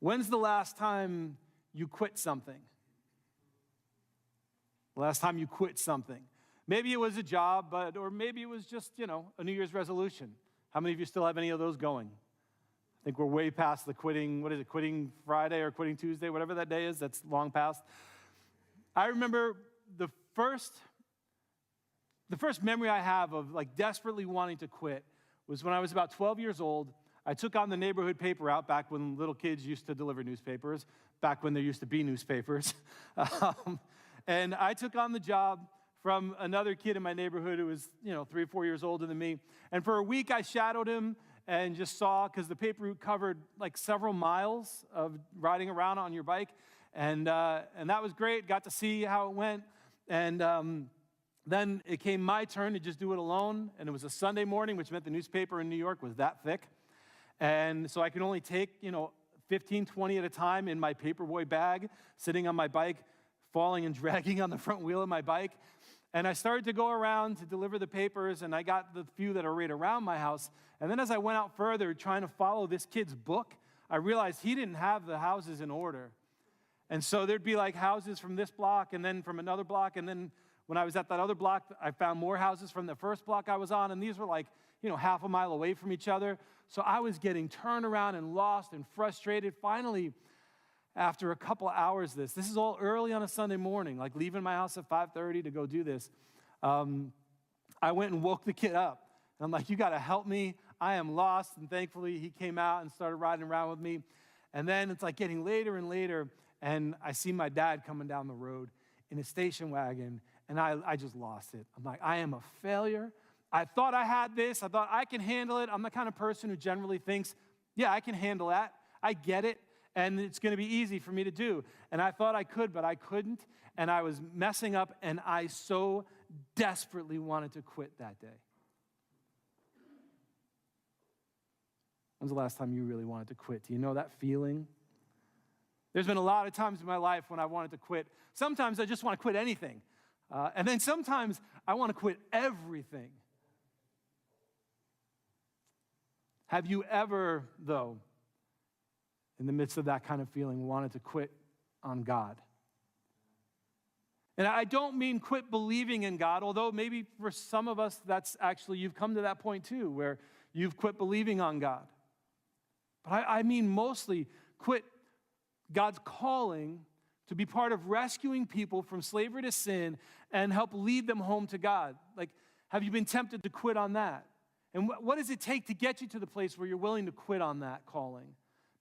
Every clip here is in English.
When's the last time you quit something? The last time you quit something. Maybe it was a job, or maybe it was just, a New Year's resolution. How many of you still have any of those going? I think we're way past the quitting Friday or quitting Tuesday, whatever that day is, that's long past. I remember the first memory I have of desperately wanting to quit was when I was about 12 years old. I took on the neighborhood paper route back when little kids used to deliver newspapers, back when there used to be newspapers. And I took on the job from another kid in my neighborhood who was, 3 or 4 years older than me. And for a week, I shadowed him and just saw, because the paper route covered several miles of riding around on your bike. And that was great. Got to see how it went. And then it came my turn to just do it alone. And it was a Sunday morning, which meant the newspaper in New York was that thick. And so I could only take, 15, 20 at a time in my paperboy bag, sitting on my bike, falling and dragging on the front wheel of my bike. And I started to go around to deliver the papers, and I got the few that are right around my house. And then as I went out further trying to follow this kid's book, I realized he didn't have the houses in order. And so there'd be houses from this block and then from another block. And then when I was at that other block, I found more houses from the first block I was on. And these were half a mile away from each other. So I was getting turned around and lost and frustrated. Finally, after a couple hours this is all early on a Sunday morning, leaving my house at 5:30 to go do this, I went and woke the kid up. And I'm like, you got to help me. I am lost. And thankfully, he came out and started riding around with me. And then it's getting later and later, and I see my dad coming down the road in a station wagon, and I just lost it. I'm like, I am a failure. I thought I had this. I thought I can handle it. I'm the kind of person who generally thinks, yeah, I can handle that. I get it, and it's going to be easy for me to do. And I thought I could, but I couldn't, and I was messing up, and I so desperately wanted to quit that day. When's the last time you really wanted to quit? Do you know that feeling? There's been a lot of times in my life when I wanted to quit. Sometimes I just want to quit anything. And then sometimes I want to quit everything. Have you ever, though, in the midst of that kind of feeling, wanted to quit on God? And I don't mean quit believing in God, although maybe for some of us, that's actually, you've come to that point too, where you've quit believing on God. But I mean mostly quit God's calling to be part of rescuing people from slavery to sin and help lead them home to God. Have you been tempted to quit on that? And what does it take to get you to the place where you're willing to quit on that calling?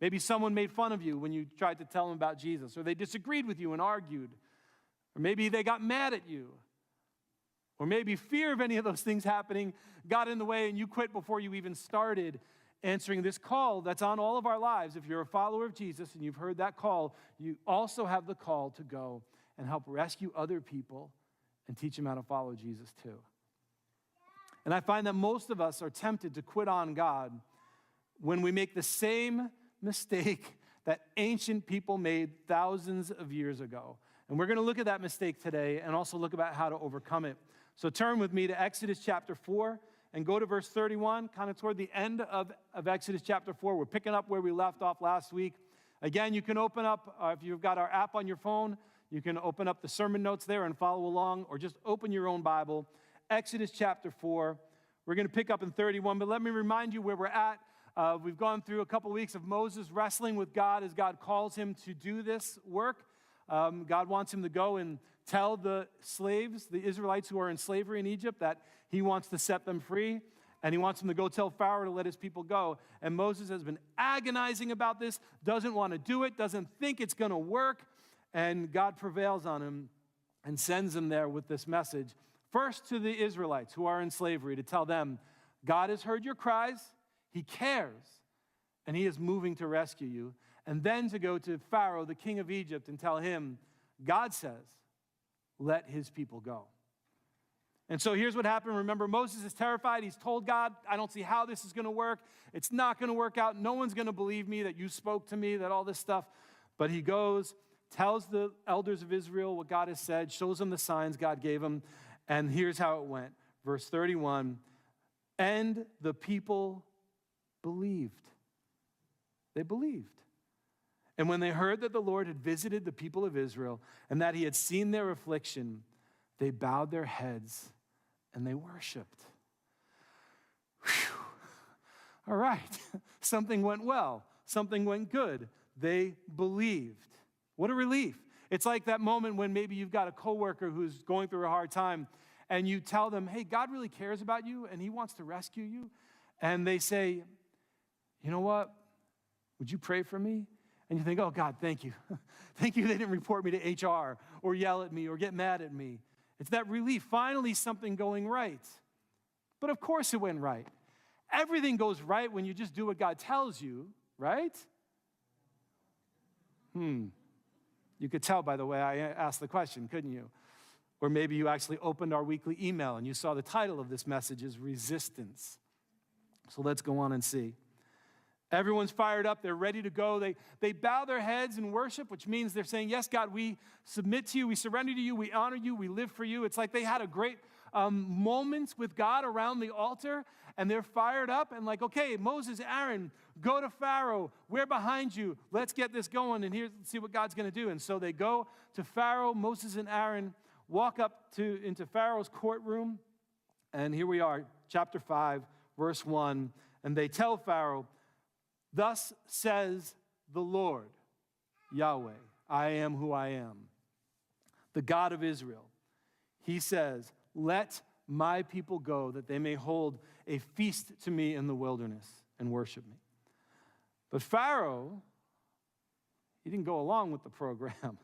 Maybe someone made fun of you when you tried to tell them about Jesus, or they disagreed with you and argued, or maybe they got mad at you, or maybe fear of any of those things happening got in the way and you quit before you even started answering this call that's on all of our lives. If you're a follower of Jesus and you've heard that call, you also have the call to go and help rescue other people and teach them how to follow Jesus too. And I find that most of us are tempted to quit on God when we make the same mistake that ancient people made thousands of years ago. And we're going to look at that mistake today and also look about how to overcome it. So turn with me to Exodus chapter 4 and go to verse 31, kind of toward the end of Exodus chapter 4. We're picking up where we left off last week. Again, you can open up, if you've got our app on your phone, you can open up the sermon notes there and follow along, or just open your own Bible. Exodus chapter 4. We're going to pick up in 31, but let me remind you where we're at. We've gone through a couple weeks of Moses wrestling with God as God calls him to do this work. God wants him to go and tell the slaves, the Israelites who are in slavery in Egypt, that he wants to set them free, and he wants them to go tell Pharaoh to let his people go. And Moses has been agonizing about this, doesn't want to do it, doesn't think it's going to work, and God prevails on him and sends him there with this message. First to the Israelites who are in slavery, to tell them, God has heard your cries, he cares, and he is moving to rescue you. And then to go to Pharaoh, the king of Egypt, and tell him, God says, let his people go. And so here's what happened. Remember, Moses is terrified. He's told God, I don't see how this is going to work. It's not going to work out. No one's going to believe me that you spoke to me, that all this stuff. But he goes, tells the elders of Israel what God has said, shows them the signs God gave him. And here's how it went. Verse 31, and the people believed. They believed. And when they heard that the Lord had visited the people of Israel and that he had seen their affliction, they bowed their heads and they worshiped. Whew. All right, something went well. Something went good. They believed. What a relief. It's like that moment when maybe you've got a coworker who's going through a hard time and you tell them, hey, God really cares about you and he wants to rescue you. And they say, you know what? Would you pray for me? And you think, oh, God, thank you. Thank you they didn't report me to HR or yell at me or get mad at me. It's that relief. Finally, something going right. But of course it went right. Everything goes right when you just do what God tells you, right? You could tell by the way I asked the question, couldn't you? Or maybe you actually opened our weekly email and you saw the title of this message is Resistance. So let's go on and see. Everyone's fired up. They're ready to go. They bow their heads in worship, which means they're saying, yes, God, we submit to you. We surrender to you. We honor you. We live for you. It's like they had a great moments with God around the altar, and they're fired up and like, okay, Moses, Aaron, go to Pharaoh. We're behind you. Let's get this going, and see what God's going to do. And so they go to Pharaoh. Moses and Aaron walk up into Pharaoh's courtroom, and here we are, chapter 5, verse 1, and they tell Pharaoh, thus says the Lord, Yahweh, I am who I am, the God of Israel. He says, let my people go that they may hold a feast to me in the wilderness and worship me. But Pharaoh, he didn't go along with the program.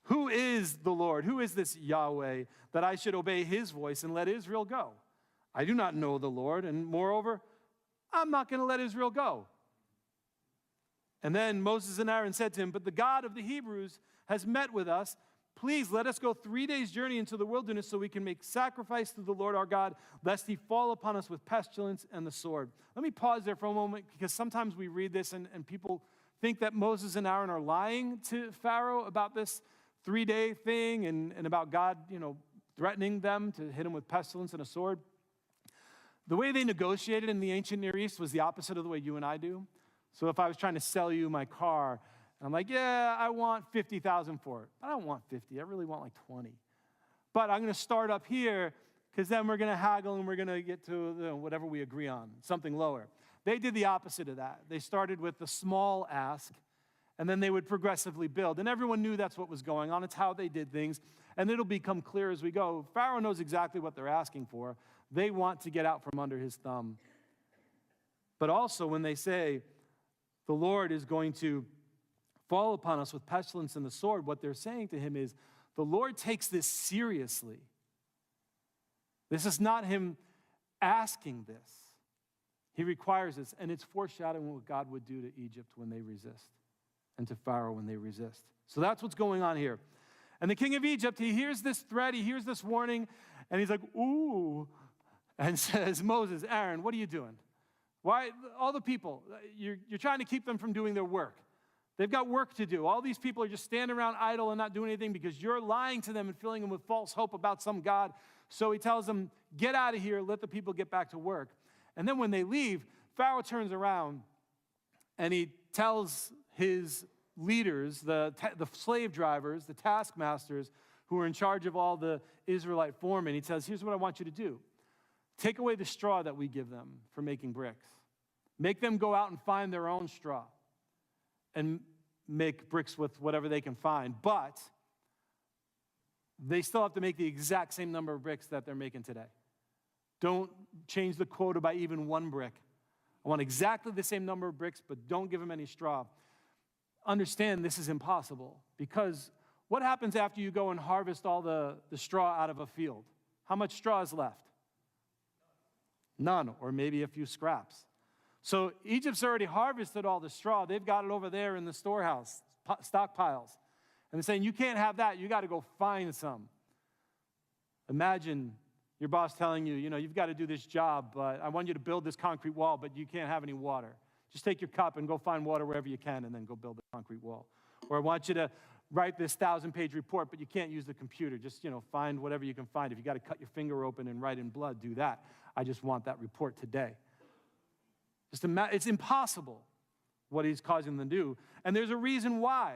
Who is the Lord? Who is this Yahweh that I should obey his voice and let Israel go? I do not know the Lord, and moreover, I'm not going to let Israel go. And then Moses and Aaron said to him, but the God of the Hebrews has met with us. Please let us go 3 days' journey into the wilderness so we can make sacrifice to the Lord our God, lest he fall upon us with pestilence and the sword. Let me pause there for a moment, because sometimes we read this and people think that Moses and Aaron are lying to Pharaoh about this 3-day thing and about God, threatening them to hit him with pestilence and a sword. The way they negotiated in the ancient Near East was the opposite of the way you and I do. So if I was trying to sell you my car, and I'm like, yeah, I want $50,000 for it. I don't want 50. I really want like 20. But I'm going to start up here because then we're going to haggle and we're going to get to whatever we agree on, something lower. They did the opposite of that. They started with the small ask, and then they would progressively build. And everyone knew that's what was going on. It's how they did things. And it'll become clear as we go. Pharaoh knows exactly what they're asking for. They want to get out from under his thumb. But also when they say, the Lord is going to fall upon us with pestilence and the sword, what they're saying to him is, the Lord takes this seriously. This is not him asking this. He requires this, and it's foreshadowing what God would do to Egypt when they resist, and to Pharaoh when they resist. So that's what's going on here. And the king of Egypt, he hears this threat, he hears this warning, and he's like, ooh, and says, Moses, Aaron, what are you doing? Why, all the people, you're trying to keep them from doing their work. They've got work to do. All these people are just standing around idle and not doing anything because you're lying to them and filling them with false hope about some God. So he tells them, get out of here, let the people get back to work. And then when they leave, Pharaoh turns around and he tells his leaders, the slave drivers, the taskmasters who are in charge of all the Israelite foremen, he says, here's what I want you to do. Take away the straw that we give them for making bricks. Make them go out and find their own straw and make bricks with whatever they can find. But they still have to make the exact same number of bricks that they're making today. Don't change the quota by even one brick. I want exactly the same number of bricks, but don't give them any straw. Understand this is impossible, because what happens after you go and harvest all the straw out of a field? How much straw is left? None, or maybe a few scraps. So Egypt's already harvested all the straw. They've got it over there in the storehouse, stockpiles. And they're saying, you can't have that. You got to go find some. Imagine your boss telling you, you've got to do this job, but I want you to build this concrete wall, but you can't have any water. Just take your cup and go find water wherever you can and then go build the concrete wall. Or I want you to write this 1,000-page report, but you can't use the computer. Just, find whatever you can find. If you got to cut your finger open and write in blood, do that. I just want that report today. It's impossible. what he's causing them to do. And there's a reason why.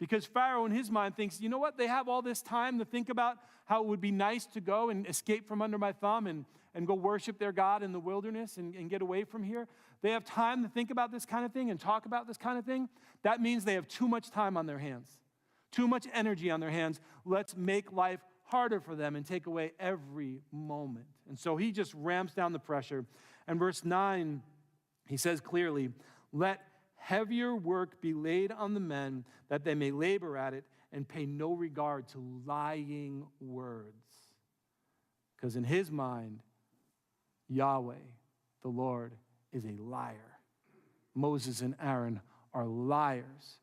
Because Pharaoh in his mind thinks, you know what, they have all this time to think about how it would be nice to go and escape from under my thumb and go worship their God in the wilderness and get away from here. They have time to think about this kind of thing and talk about this kind of thing. That means they have too much time on their hands, too much energy on their hands. Let's make life harder for them and take away every moment. And so he just ramps down the pressure. And verse 9, he says clearly, let heavier work be laid on the men that they may labor at it and pay no regard to lying words. Because in his mind, Yahweh, the Lord, is a liar. Moses and Aaron are liars,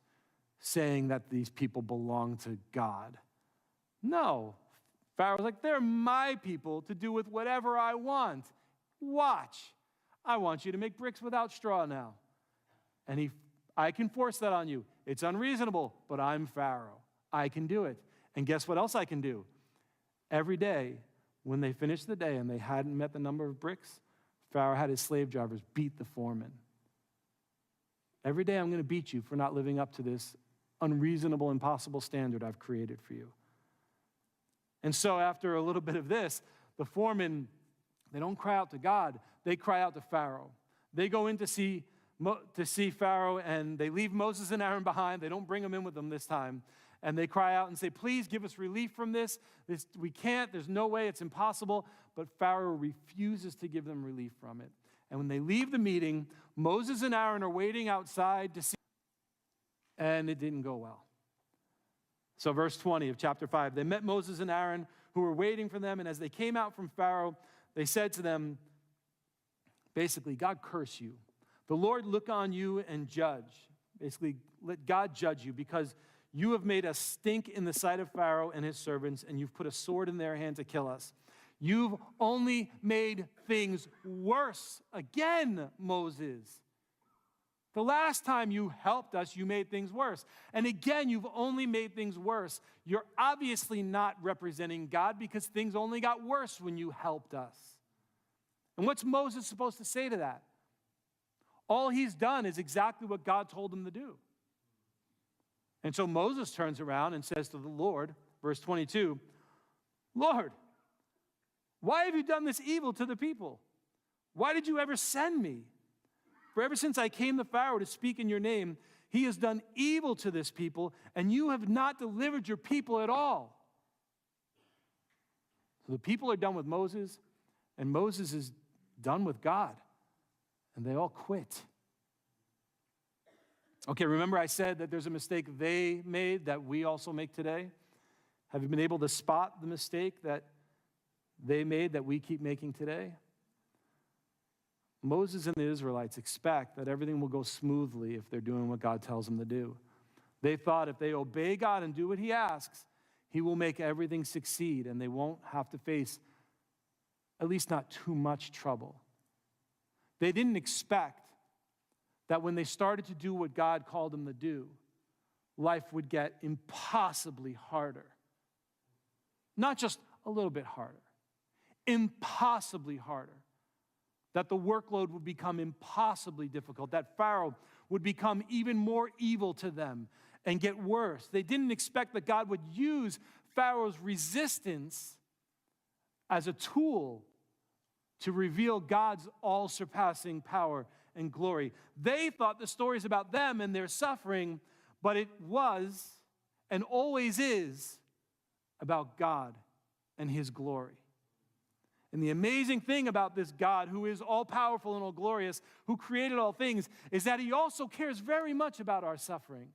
saying that these people belong to God. No. Pharaoh's like, they're my people to do with whatever I want. Watch. I want you to make bricks without straw now. And I can force that on you. It's unreasonable, but I'm Pharaoh. I can do it. And guess what else I can do? Every day, when they finished the day and they hadn't met the number of bricks, Pharaoh had his slave drivers beat the foreman. Every day I'm going to beat you for not living up to this unreasonable, impossible standard I've created for you. And so after a little bit of this, the foremen, they don't cry out to God, they cry out to Pharaoh. They go in to see Pharaoh, and they leave Moses and Aaron behind. They don't bring them in with them this time. And they cry out and say, please give us relief from this. We can't. There's no way. It's impossible. But Pharaoh refuses to give them relief from it. And when they leave the meeting, Moses and Aaron are waiting outside to see. And it didn't go well. So verse 20 of chapter 5, they met Moses and Aaron who were waiting for them. And as they came out from Pharaoh, they said to them, basically, God curse you. The Lord look on you and judge. Basically, let God judge you, because you have made us stink in the sight of Pharaoh and his servants, and you've put a sword in their hand to kill us. You've only made things worse. Again, Moses. The last time you helped us, you made things worse. And again, you've only made things worse. You're obviously not representing God, because things only got worse when you helped us. And what's Moses supposed to say to that? All he's done is exactly what God told him to do. And so Moses turns around and says to the Lord, verse 22, Lord, why have you done this evil to the people? Why did you ever send me? For ever since I came to Pharaoh to speak in your name, he has done evil to this people, and you have not delivered your people at all. So the people are done with Moses, and Moses is done with God. And they all quit. Okay, remember I said that there's a mistake they made that we also make today? Have you been able to spot the mistake that they made that we keep making today? Moses and the Israelites expect that everything will go smoothly if they're doing what God tells them to do. They thought if they obey God and do what he asks, he will make everything succeed and they won't have to face at least not too much trouble. They didn't expect that when they started to do what God called them to do, life would get impossibly harder. Not just a little bit harder, impossibly harder. That the workload would become impossibly difficult, that Pharaoh would become even more evil to them and get worse. They didn't expect that God would use Pharaoh's resistance as a tool to reveal God's all-surpassing power and glory. They thought the stories about them and their suffering, but it was and always is about God and his glory. And the amazing thing about this God, who is all-powerful and all-glorious, who created all things, is that he also cares very much about our suffering.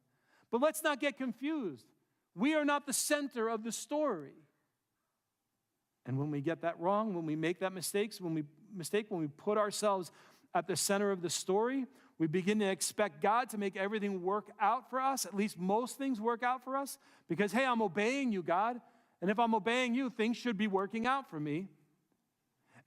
But let's not get confused. We are not the center of the story. And when we get that wrong, when we make that mistake, when we put ourselves at the center of the story, we begin to expect God to make everything work out for us, at least most things work out for us, because, hey, I'm obeying you, God, and if I'm obeying you, things should be working out for me.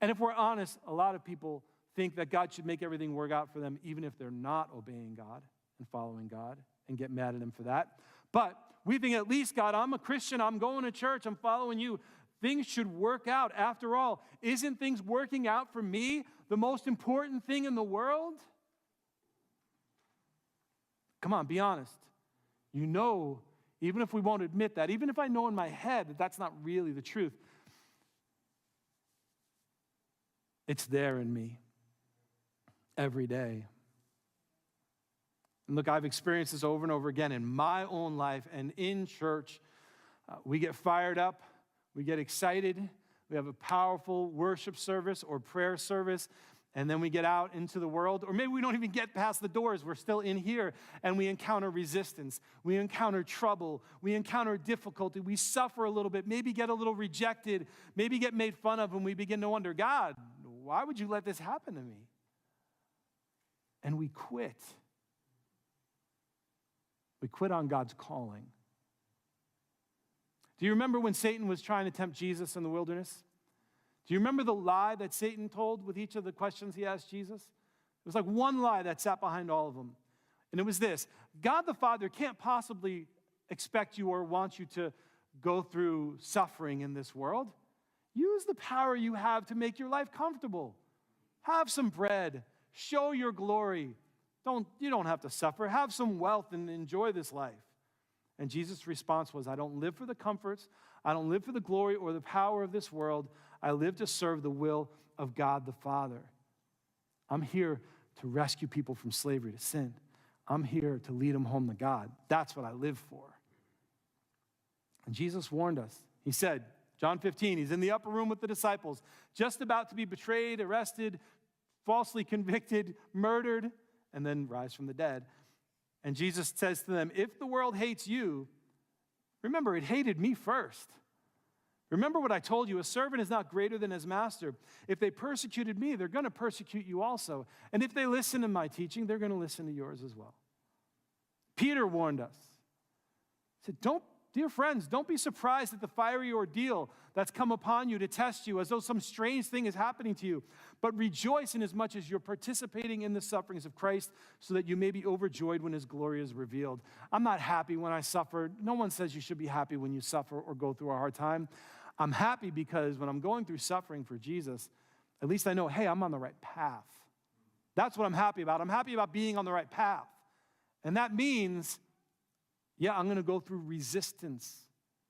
And if we're honest, a lot of people think that God should make everything work out for them, even if they're not obeying God and following God, and get mad at him for that. But we think, at least, God, I'm a Christian, I'm going to church, I'm following you. Things should work out. After all, isn't things working out for me the most important thing in the world? Come on, be honest. You know, even if we won't admit that, even if I know in my head that that's not really the truth, it's there in me every day. And look, I've experienced this over and over again in my own life and in church. We get fired up, we get excited, we have a powerful worship service or prayer service, and then we get out into the world, or maybe we don't even get past the doors. We're still in here, and we encounter resistance. We encounter trouble. We encounter difficulty. We suffer a little bit, maybe get a little rejected, maybe get made fun of, and we begin to wonder, God, why would you let this happen to me? And we quit. We quit on God's calling. Do you remember when Satan was trying to tempt Jesus in the wilderness? Do you remember the lie that Satan told with each of the questions he asked Jesus? It was like one lie that sat behind all of them. And it was this: God the Father can't possibly expect you or want you to go through suffering in this world. Use the power you have to make your life comfortable. Have some bread. Show your glory. You don't have to suffer. Have some wealth and enjoy this life. And Jesus' response was, I don't live for the comforts. I don't live for the glory or the power of this world. I live to serve the will of God the Father. I'm here to rescue people from slavery to sin. I'm here to lead them home to God. That's what I live for. And Jesus warned us. He said, John 15, he's in the upper room with the disciples, just about to be betrayed, arrested, falsely convicted, murdered, and then rise from the dead. And Jesus says to them, if the world hates you, remember, it hated me first. Remember what I told you, a servant is not greater than his master. If they persecuted me, they're going to persecute you also. And if they listen to my teaching, they're going to listen to yours as well. Peter warned us. He said, dear friends, don't be surprised at the fiery ordeal that's come upon you to test you as though some strange thing is happening to you. But rejoice inasmuch as you're participating in the sufferings of Christ so that you may be overjoyed when his glory is revealed. I'm not happy when I suffer. No one says you should be happy when you suffer or go through a hard time. I'm happy because when I'm going through suffering for Jesus, at least I know, hey, I'm on the right path. That's what I'm happy about. I'm happy about being on the right path. And that means, yeah, I'm going to go through resistance,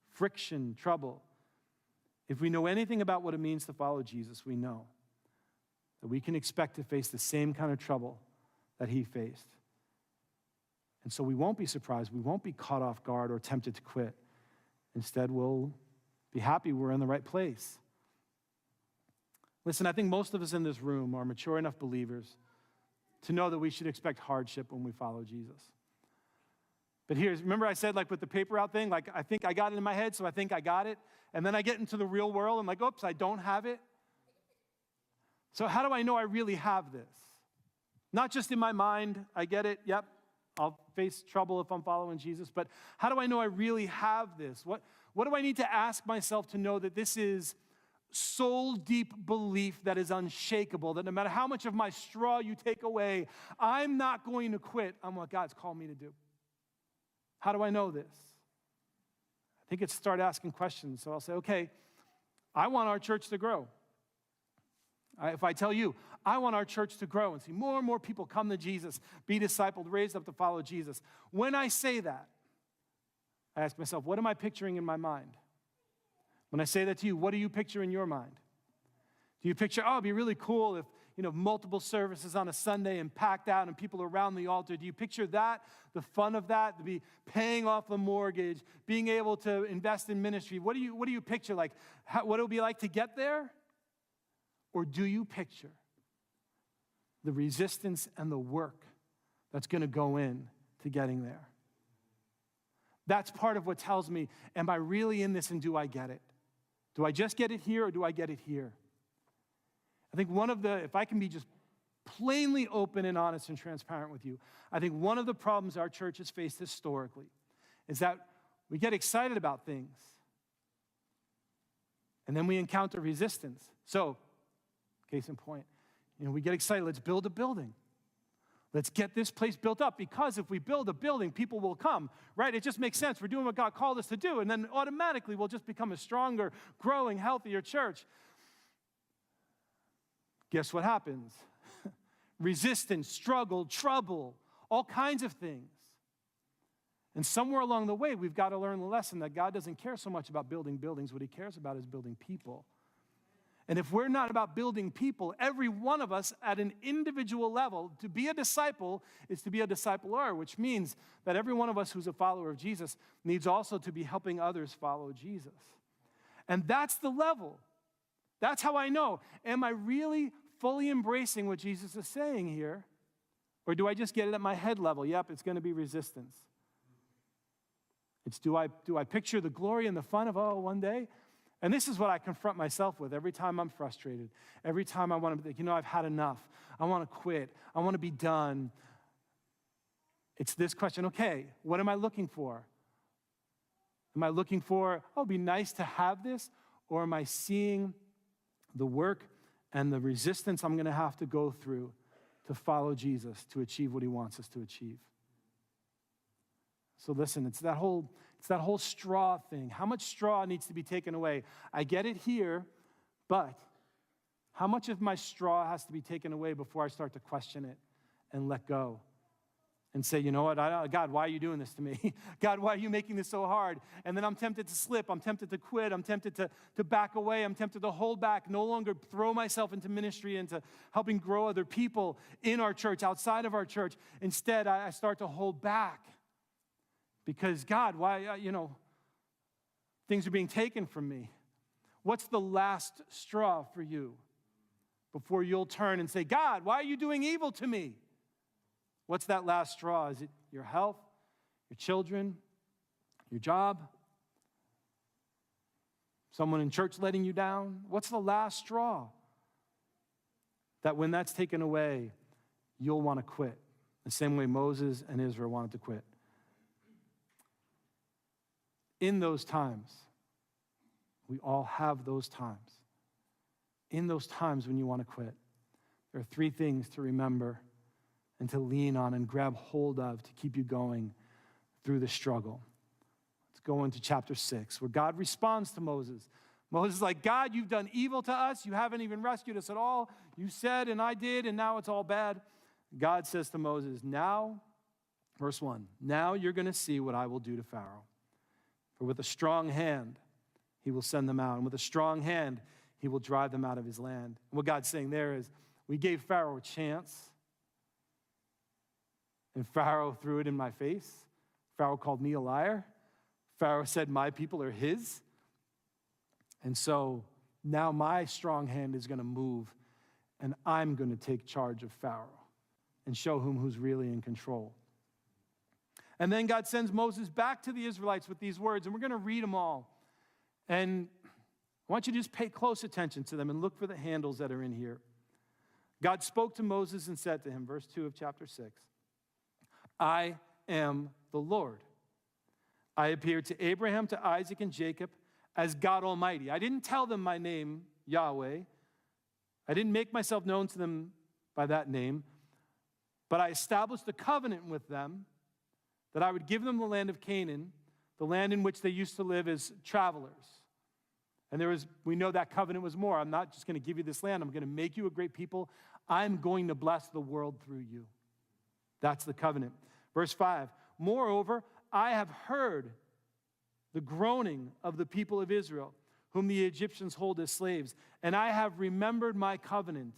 friction, trouble. If we know anything about what it means to follow Jesus, we know that we can expect to face the same kind of trouble that he faced. And so we won't be surprised. We won't be caught off guard or tempted to quit. Instead, we'll be happy we're in the right place. Listen, I think most of us in this room are mature enough believers to know that we should expect hardship when we follow Jesus. But remember I said, like with the paper out thing, like I think I got it in my head, so I think I got it. And then I get into the real world, I'm like, oops, I don't have it. So how do I know I really have this? Not just in my mind, I get it, yep, I'll face trouble if I'm following Jesus, but how do I know I really have this? What do I need to ask myself to know that this is soul-deep belief that is unshakable, that no matter how much of my straw you take away, I'm not going to quit on what God's called me to do? How do I know this? I think it's start asking questions. So I'll say, okay, I want our church to grow. If I tell you, I want our church to grow and see more and more people come to Jesus, be discipled, raised up to follow Jesus. When I say that, I ask myself, what am I picturing in my mind? When I say that to you, what do you picture in your mind? Do you picture, it'd be really cool if, multiple services on a Sunday and packed out and people around the altar? Do you picture that, the fun of that, to be paying off the mortgage, being able to invest in ministry? What do you picture? Like, what it would be like to get there? Or do you picture the resistance and the work that's going to go in to getting there? That's part of what tells me, am I really in this and do I get it? Do I just get it here or do I get it here? I think if I can be just plainly open and honest and transparent with you, I think one of the problems our church has faced historically is that we get excited about things and then we encounter resistance. So, case in point, we get excited, let's build a building. Let's get this place built up, because if we build a building, people will come, right? It just makes sense. We're doing what God called us to do, and then automatically we'll just become a stronger, growing, healthier church. Guess what happens? Resistance, struggle, trouble, all kinds of things. And somewhere along the way, we've got to learn the lesson that God doesn't care so much about building buildings. What he cares about is building people. And if we're not about building people, every one of us at an individual level, to be a disciple is to be a discipler, which means that every one of us who's a follower of Jesus needs also to be helping others follow Jesus. And that's the level. That's how I know. Am I really fully embracing what Jesus is saying here? Or do I just get it at my head level? Yep, it's going to be resistance. It's do I picture the glory and the fun of, one day? And this is what I confront myself with every time I'm frustrated. Every time I want to think, I've had enough. I want to quit. I want to be done. It's this question, okay, what am I looking for? Am I looking for, it'd be nice to have this? Or am I seeing the work and the resistance I'm going to have to go through to follow Jesus, to achieve what he wants us to achieve? So listen, it's that whole straw thing. How much straw needs to be taken away? I get it here, but how much of my straw has to be taken away before I start to question it and let go? And say, you know what, God, why are you doing this to me? God, why are you making this so hard? And then I'm tempted to slip. I'm tempted to quit. I'm tempted to back away. I'm tempted to hold back, no longer throw myself into ministry, into helping grow other people in our church, outside of our church. Instead, I start to hold back because, God, why, things are being taken from me. What's the last straw for you before you'll turn and say, God, why are you doing evil to me? What's that last straw? Is it your health, your children, your job? Someone in church letting you down? What's the last straw? That when that's taken away, you'll want to quit. The same way Moses and Israel wanted to quit. In those times, we all have those times. In those times when you want to quit, there are three things to remember and to lean on and grab hold of to keep you going through the struggle. Let's go into chapter 6, where God responds to Moses. Moses is like, God, you've done evil to us. You haven't even rescued us at all. You said and I did, and now it's all bad. God says to Moses, now, verse 1, now you're going to see what I will do to Pharaoh. For with a strong hand, he will send them out. And with a strong hand, he will drive them out of his land. And what God's saying there is, we gave Pharaoh a chance. And Pharaoh threw it in my face. Pharaoh called me a liar. Pharaoh said my people are his. And so now my strong hand is going to move, and I'm going to take charge of Pharaoh and show him who's really in control. And then God sends Moses back to the Israelites with these words, and we're going to read them all. And I want you to just pay close attention to them and look for the handles that are in here. God spoke to Moses and said to him, verse 2 of chapter 6, I am the Lord. I appeared to Abraham, to Isaac, and Jacob as God Almighty. I didn't tell them my name, Yahweh. I didn't make myself known to them by that name, but I established a covenant with them that I would give them the land of Canaan, the land in which they used to live as travelers. And we know that covenant was more. I'm not just going to give you this land. I'm going to make you a great people. I'm going to bless the world through you. That's the covenant. Verse 5, moreover, I have heard the groaning of the people of Israel, whom the Egyptians hold as slaves, and I have remembered my covenant.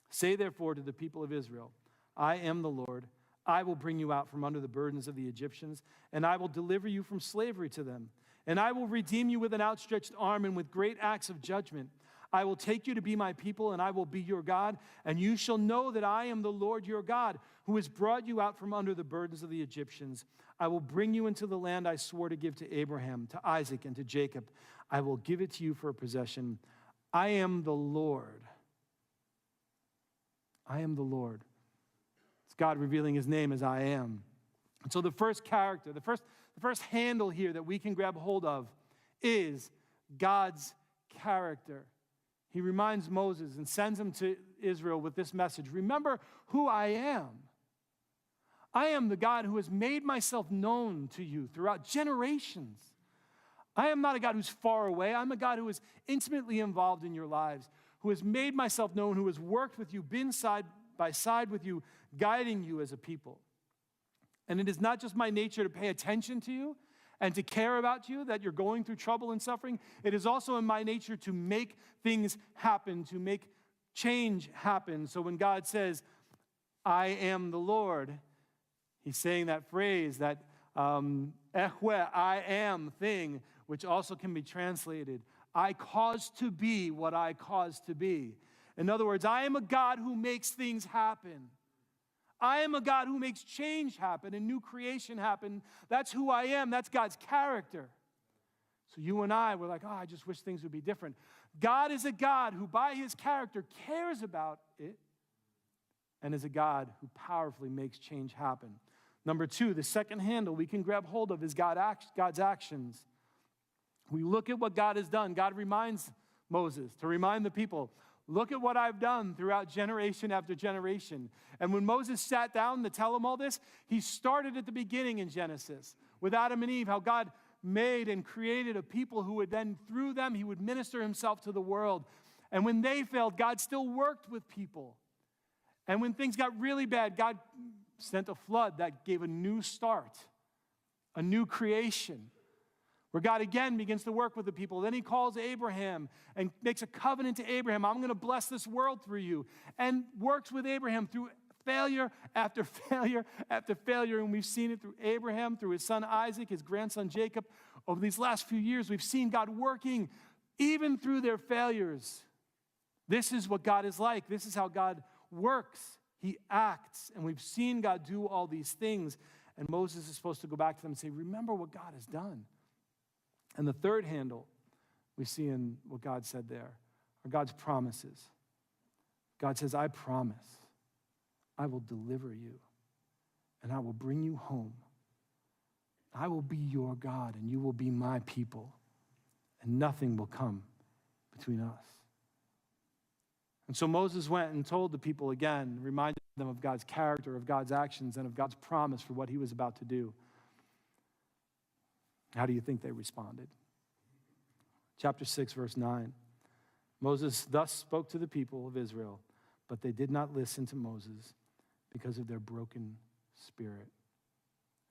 Say therefore to the people of Israel, I am the Lord. I will bring you out from under the burdens of the Egyptians, and I will deliver you from slavery to them. And I will redeem you with an outstretched arm and with great acts of judgment. I will take you to be my people, and I will be your God, and you shall know that I am the Lord your God, who has brought you out from under the burdens of the Egyptians. I will bring you into the land I swore to give to Abraham, to Isaac, and to Jacob. I will give it to you for a possession. I am the Lord. I am the Lord. It's God revealing his name as I am. And so the first character, the first handle here that we can grab hold of is God's character. He reminds Moses and sends him to Israel with this message. Remember who I am. I am the God who has made myself known to you throughout generations. I am not a God who's far away. I'm a God who is intimately involved in your lives, who has made myself known, who has worked with you, been side by side with you, guiding you as a people. And it is not just my nature to pay attention to you and to care about you, that you're going through trouble and suffering. It is also in my nature to make things happen, to make change happen. So when God says, I am the Lord, he's saying that phrase, that ehwe, I am thing, which also can be translated, I cause to be what I cause to be. In other words, I am a God who makes things happen. I am a God who makes change happen and new creation happen. That's who I am. That's God's character. So you and I, we're like, oh, I just wish things would be different. God is a God who, by his character, cares about it and is a God who powerfully makes change happen. Number two, the second handle we can grab hold of is God's actions. We look at what God has done. God reminds Moses to remind the people, look at what I've done throughout generation after generation. And when Moses sat down to tell him all this, he started at the beginning in Genesis with Adam and Eve, how God made and created a people who would then, through them, he would minister himself to the world. And when they failed, God still worked with people. And when things got really bad, God sent a flood that gave a new start, a new creation, where God again begins to work with the people. Then he calls Abraham and makes a covenant to Abraham. I'm going to bless this world through you. And works with Abraham through failure after failure after failure. And we've seen it through Abraham, through his son Isaac, his grandson Jacob. Over these last few years, we've seen God working even through their failures. This is what God is like. This is how God works. He acts. And we've seen God do all these things. And Moses is supposed to go back to them and say, remember what God has done. And the third handle we see in what God said there are God's promises. God says, I promise I will deliver you and I will bring you home. I will be your God and you will be my people and nothing will come between us. And so Moses went and told the people again, reminded them of God's character, of God's actions, and of God's promise for what he was about to do. How do you think they responded? Chapter 6, verse 9. Moses thus spoke to the people of Israel, but they did not listen to Moses because of their broken spirit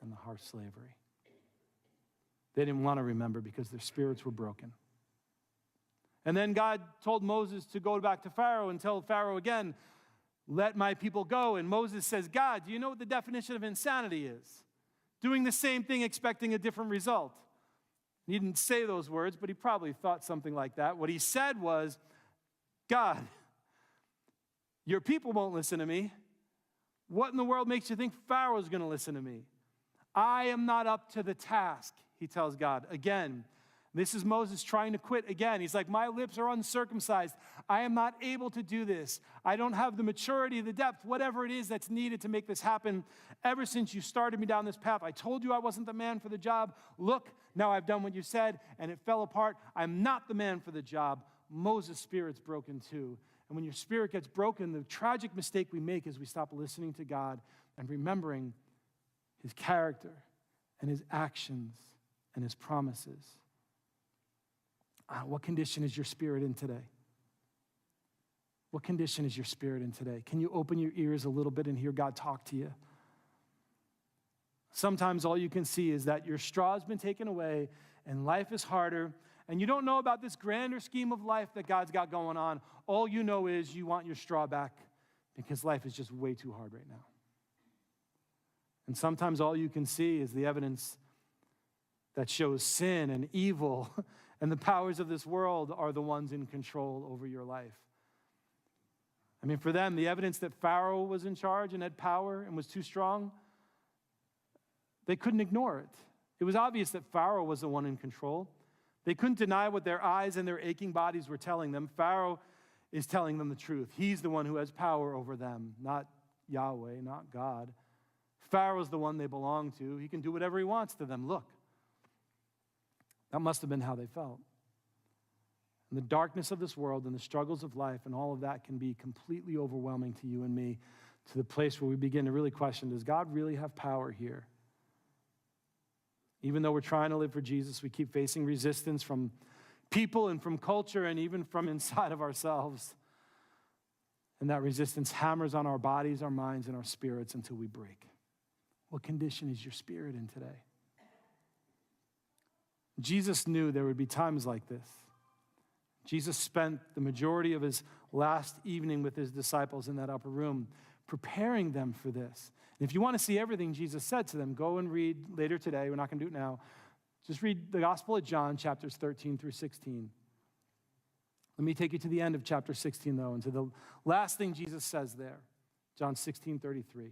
and the harsh slavery. They didn't want to remember because their spirits were broken. And then God told Moses to go back to Pharaoh and tell Pharaoh again, let my people go. And Moses says, God, do you know what the definition of insanity is? Doing the same thing, expecting a different result. He didn't say those words, but he probably thought something like that. What he said was, God, your people won't listen to me. What in the world makes you think Pharaoh's going to listen to me? I am not up to the task, he tells God. Again, this is Moses trying to quit again. He's like, my lips are uncircumcised. I am not able to do this. I don't have the maturity, the depth, whatever it is that's needed to make this happen. Ever since you started me down this path, I told you I wasn't the man for the job. Look, now I've done what you said, and it fell apart. I'm not the man for the job. Moses' spirit's broken too. And when your spirit gets broken, the tragic mistake we make is we stop listening to God and remembering his character and his actions and his promises. What condition is your spirit in today? What condition is your spirit in today? Can you open your ears a little bit and hear God talk to you? Sometimes all you can see is that your straw's been taken away and life is harder, and you don't know about this grander scheme of life that God's got going on. All you know is you want your straw back because life is just way too hard right now. And sometimes all you can see is the evidence that shows sin and evil and the powers of this world are the ones in control over your life. I mean, for them, the evidence that Pharaoh was in charge and had power and was too strong, they couldn't ignore it. It was obvious that Pharaoh was the one in control. They couldn't deny what their eyes and their aching bodies were telling them. Pharaoh is telling them the truth. He's the one who has power over them, not Yahweh, not God. Pharaoh's the one they belong to. He can do whatever he wants to them. Look. That must have been how they felt. And the darkness of this world and the struggles of life and all of that can be completely overwhelming to you and me, to the place where we begin to really question, does God really have power here? Even though we're trying to live for Jesus, we keep facing resistance from people and from culture and even from inside of ourselves. And that resistance hammers on our bodies, our minds, and our spirits until we break. What condition is your spirit in today? Jesus knew there would be times like this. Jesus spent the majority of his last evening with his disciples in that upper room, preparing them for this. And if you want to see everything Jesus said to them, go and read later today. We're not going to do it now. Just read the Gospel of John, chapters 13 through 16. Let me take you to the end of chapter 16, though, and to the last thing Jesus says there, John 16:33.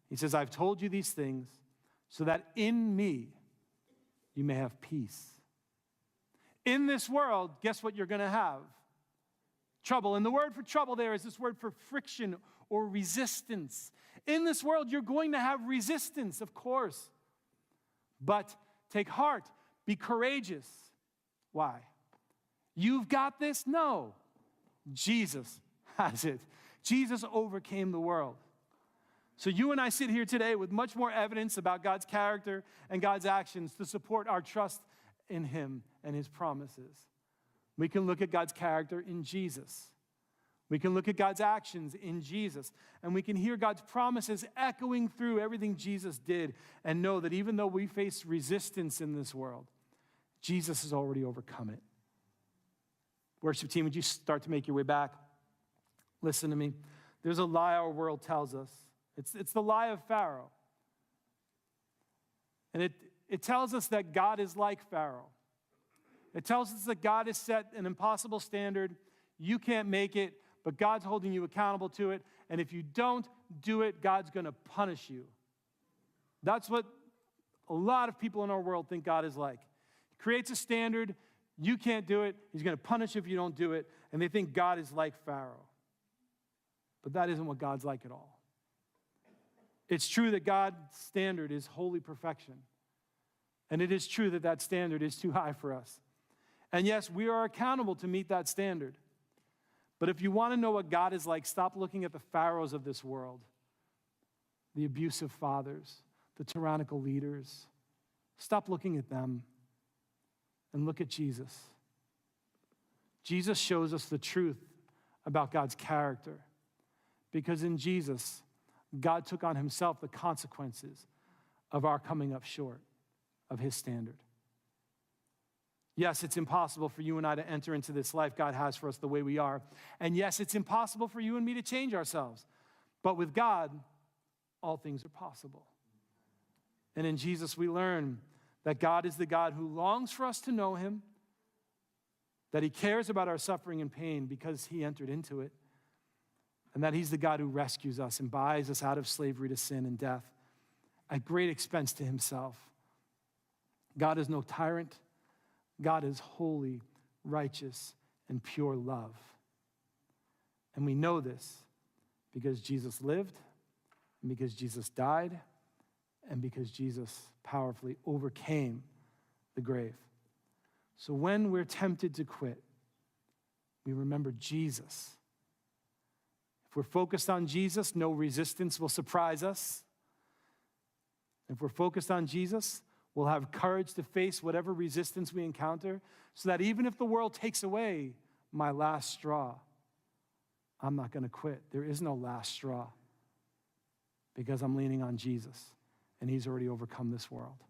He says, I've told you these things so that in me you may have peace. In this world, guess what you're going to have? Trouble. And the word for trouble there is this word for friction or resistance. In this world, you're going to have resistance, of course. But take heart. Be courageous. Why? You've got this? No. Jesus has it. Jesus overcame the world. So you and I sit here today with much more evidence about God's character and God's actions to support our trust in him and his promises. We can look at God's character in Jesus. We can look at God's actions in Jesus. And we can hear God's promises echoing through everything Jesus did and know that even though we face resistance in this world, Jesus has already overcome it. Worship team, would you start to make your way back? Listen to me. There's a lie our world tells us. It's the lie of Pharaoh. And it tells us that God is like Pharaoh. It tells us that God has set an impossible standard. You can't make it, but God's holding you accountable to it. And if you don't do it, God's going to punish you. That's what a lot of people in our world think God is like. He creates a standard. You can't do it. He's going to punish you if you don't do it. And they think God is like Pharaoh. But that isn't what God's like at all. It's true that God's standard is holy perfection. And it is true that that standard is too high for us. And yes, we are accountable to meet that standard. But if you want to know what God is like, stop looking at the pharaohs of this world, the abusive fathers, the tyrannical leaders. Stop looking at them and look at Jesus. Jesus shows us the truth about God's character. Because in Jesus, God took on himself the consequences of our coming up short of his standard. Yes, it's impossible for you and I to enter into this life God has for us the way we are. And yes, it's impossible for you and me to change ourselves. But with God, all things are possible. And in Jesus, we learn that God is the God who longs for us to know him, that he cares about our suffering and pain because he entered into it, and that he's the God who rescues us and buys us out of slavery to sin and death at great expense to himself. God is no tyrant. God is holy, righteous, and pure love. And we know this because Jesus lived, and because Jesus died, and because Jesus powerfully overcame the grave. So when we're tempted to quit, we remember Jesus. If we're focused on Jesus, no resistance will surprise us. If we're focused on Jesus, we'll have courage to face whatever resistance we encounter, so that even if the world takes away my last straw, I'm not going to quit. There is no last straw because I'm leaning on Jesus, and he's already overcome this world.